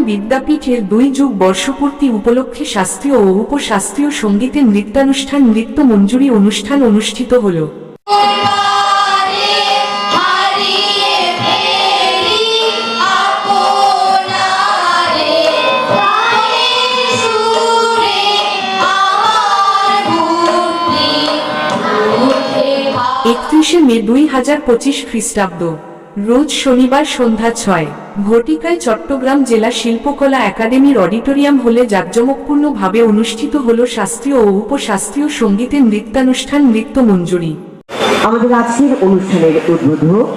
বিদ্যাপীঠের 2 যুগ বর্ষপূর্তি উপলক্ষে শাস্ত্রীয় ও উপশাস্ত্রীয় সঙ্গীতের নৃত্যানুষ্ঠান নৃত্য মঞ্জুরি অনুষ্ঠান অনুষ্ঠিত হল। মে 2025 খ্রিস্টাব্দ, রোজ শনিবার সন্ধ্যা 6 ঘটিকায় চট্টগ্রাম জেলা শিল্পকলা একাডেমির অডিটোরিয়াম হলে জাঁকজমকপূর্ণভাবে অনুষ্ঠিত হল শাস্ত্রীয় ও উপশাস্ত্রীয় সঙ্গীতের নৃত্যানুষ্ঠান নৃত্য মঞ্জুরি। আমাদের আজকের অনুষ্ঠানের উদ্বোধক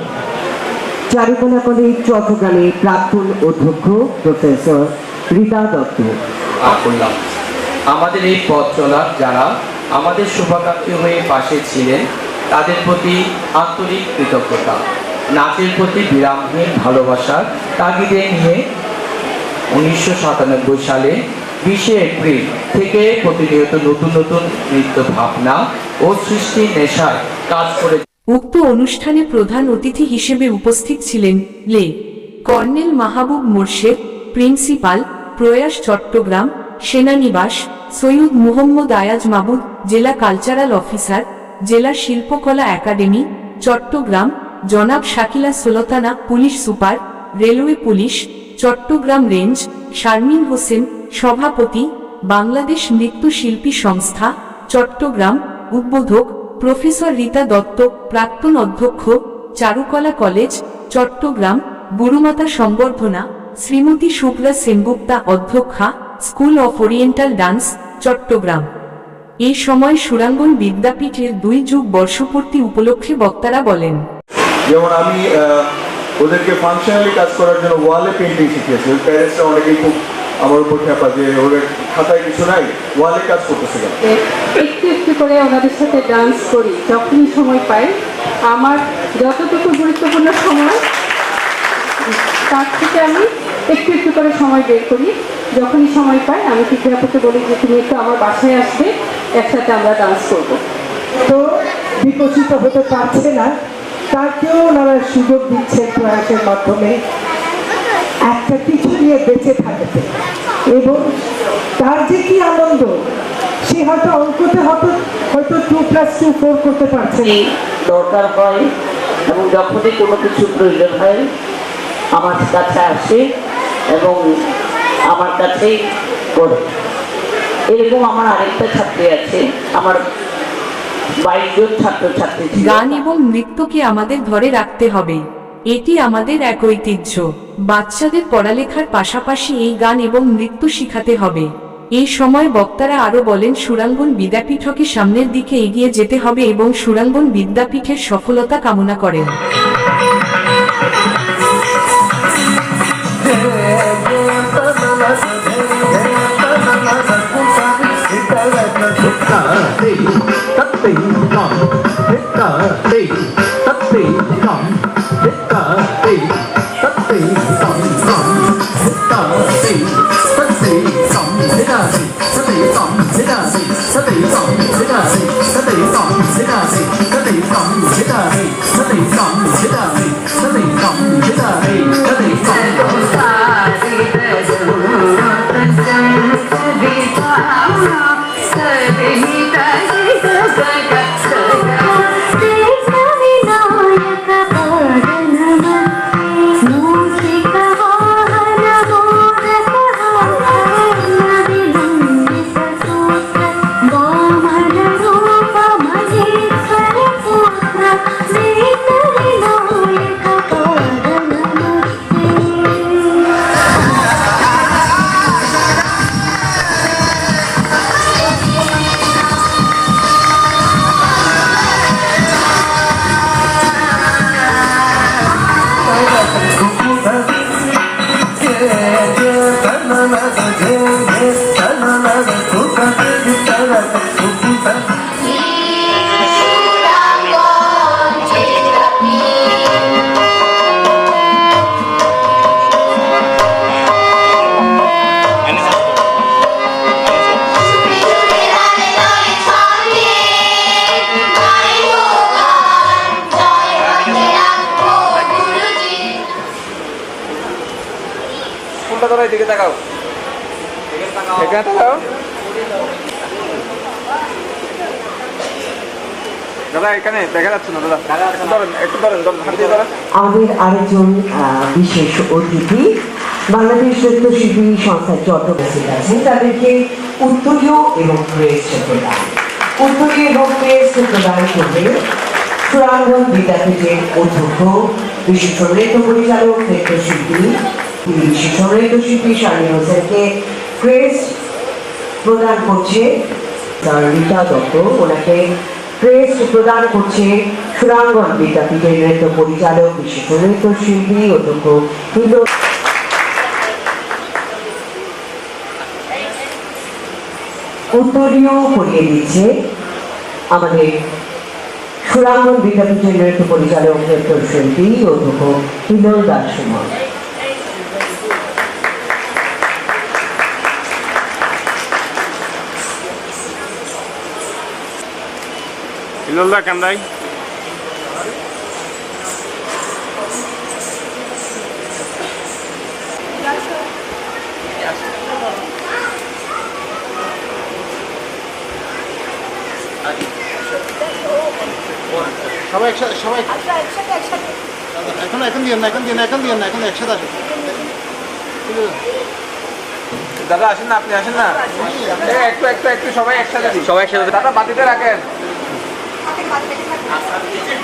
চারুকলা কলেজ চট্টগ্রামের প্রাক্তন অধ্যক্ষ প্রফেসর রীতা দত্ত। আমাদের এই পথ চলার যারা আমাদের শুভাকাঙ্ক্ষী হয়ে পাশে ছিলেন তাদের প্রতি আন্তরিক কৃতজ্ঞতা। নাচের প্রতি বিরামহীন ভালোবাসার তাগিদে নিয়ে 1997 সালে 20 এপ্রিল থেকে প্রতিনিয়ত নতুন নতুন নৃত্য ভাবনা ও সৃষ্টি নেশায় কাজ করে। উক্ত অনুষ্ঠানে প্রধান অতিথি হিসেবে উপস্থিত ছিলেন লে কর্নেল মাহবুব মোর্শেদ, প্রিন্সিপাল, প্রয়াস চট্টগ্রাম সেনানিবাস, সৈয়দ মুহম্মদ আয়াজ মাহবুব, জেলা কালচারাল অফিসার, জেলা শিল্পকলা একাডেমি চট্টগ্রাম, জনাব Shakila Sultana, police super, railway police Chattogram range, Sharmin Hossain, সভাপতি, বাংলাদেশ নৃত্যশিল্পী সংস্থা চট্টগ্রাম, উদ্বোধক প্রফেসর রীতা দত্ত, প্রাক্তন অধ্যক্ষ, চারুকলা কলেজ চট্টগ্রাম, গুরুমাতা সংবর্ধনা শ্রীমতী শুক্লা সেনগুপ্তা, অধ্যক্ষা, school of oriental dance Chattogram. এই সময় সুরাঙ্গন বিদ্যাপীঠের 2 যুগ বর্ষপূর্তি উপলক্ষে বক্তারা বলেন, যেমন আমি ওদেরকে ফাংশনালি কাজ করার জন্য ওয়ালে পেন্টিং শিখিয়েছি। ওই প্যারেন্টসরা অনেকেই খুব আমার উপর খ্যাপা যে ওদের খাতায় কিছু নাই, ওয়ালে কাজ করতেছে। একটু একটু করে ওনাদের সাথে ডান্স করি যখনই সময় পাই। আমার যতটুকু গুরুত্বপূর্ণ সময় তার থেকে আমি একটু একটু করে সময় বের করি। যখনই সময় পাই আমি শিক্ষাপতি বলি যে তুমি একটু আমার বাসায় আসবে, একসাথে আমরা ডান্স করবো। তো বিকশিত হতে পারছে না, তাকেও ওনারা সুযোগ দিচ্ছে প্রয়াসের মাধ্যমে একটা কিছু নিয়ে বেঁচে থাকতে, এবং তার যে কি আনন্দ, সে হয়তো অঙ্কতে হয়তো 2+2 4 করতে পারছে না। দরকার হয় এবং যখনই কোনো কিছু প্রয়োজন হয় আমার কাছে আসে এবং আমার কাছেই করে। এরকম আমার আরেকটা ছাত্রী আছে, আমার 22 জন ছাত্রছাত্রী। গান এবং নৃত্যকে আমাদের ধরে রাখতে হবে, এটি আমাদের এক ঐতিহ্য। বাচ্চাদের পড়ালেখার পাশাপাশি এই গান এবং নৃত্য শিখাতে হবে। এই সময় বক্তারা আরো বলেন, সুরাঙ্গন বিদ্যাপীঠকে সামনের দিকে এগিয়ে যেতে হবে এবং সুরাঙ্গন বিদ্যাপীঠের সফলতা কামনা করেন। এদিকে তাকাও, এখানে তাকাও। দাদা এখানে দেখা যাচ্ছে না, দাদা ধরেন, একটু ধরেন, হাত দিয়ে ধরেন। আমাদের আরেকজন বিশেষ অতিথি বাংলাদেশ নৃত্যশিল্পী সংস্থার চট্টগ্রামে আছেন, তাদেরকে উত্তরীয় এবং ক্রেস্ট প্রদান, উত্তরীয় এবং ক্রেস্ট প্রদান করবে সুরাঙ্গন বিদ্যাপীঠের অধ্যক্ষ বিশিষ্ট নৃত্য পরিচালক নৃত্যশিল্পী বিশিষ্ট নৃত্যশিল্পী শারমিন হোসেনকে ক্রেস্ট প্রদান করছে রীতা দত্ত, ওনাকে ক্রেস্ট প্রদান করছে সুরাঙ্গন বিদ্যাপীঠের নৃত্য পরিচালক বিশিষ্ট নৃত্যশিল্পী অধ্যক্ষ উত্তরীয় করিয়ে দিচ্ছে আমাদের সুরাঙ্গন বিদ্যাপীঠের নৃত্য পরিচালক নৃত্যশিল্পী অধ্যক্ষ হিলোল দাস সুমন। হিলোলদা কান্দাই। সবাই একসাথে, সবাই এখন দিয়ে না, এখন একসাথে আসে। দাদা আসেন না, আপনি আসেন না, একটু একটু একটু সবাই একসাথে দিই, সবাই একসাথে। দাদা বাতিতে রাখেন,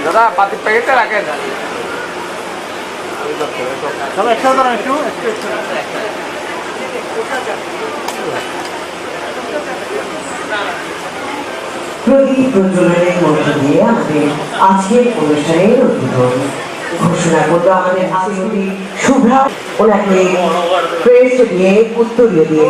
দাদা বাতির প্যাকেটটা রাখেন। সবাই একসাথে দাঁড়ান, একটু প্রদীপ প্রজ্বলনের মধ্য দিয়ে আমাদের আজকের অনুষ্ঠানের উদ্বোধন ঘোষণা করলো আমাদের শ্রীমতী শুভ্রা, ওনাকে ক্রেস্ট দিয়ে উত্তরীয় দিয়ে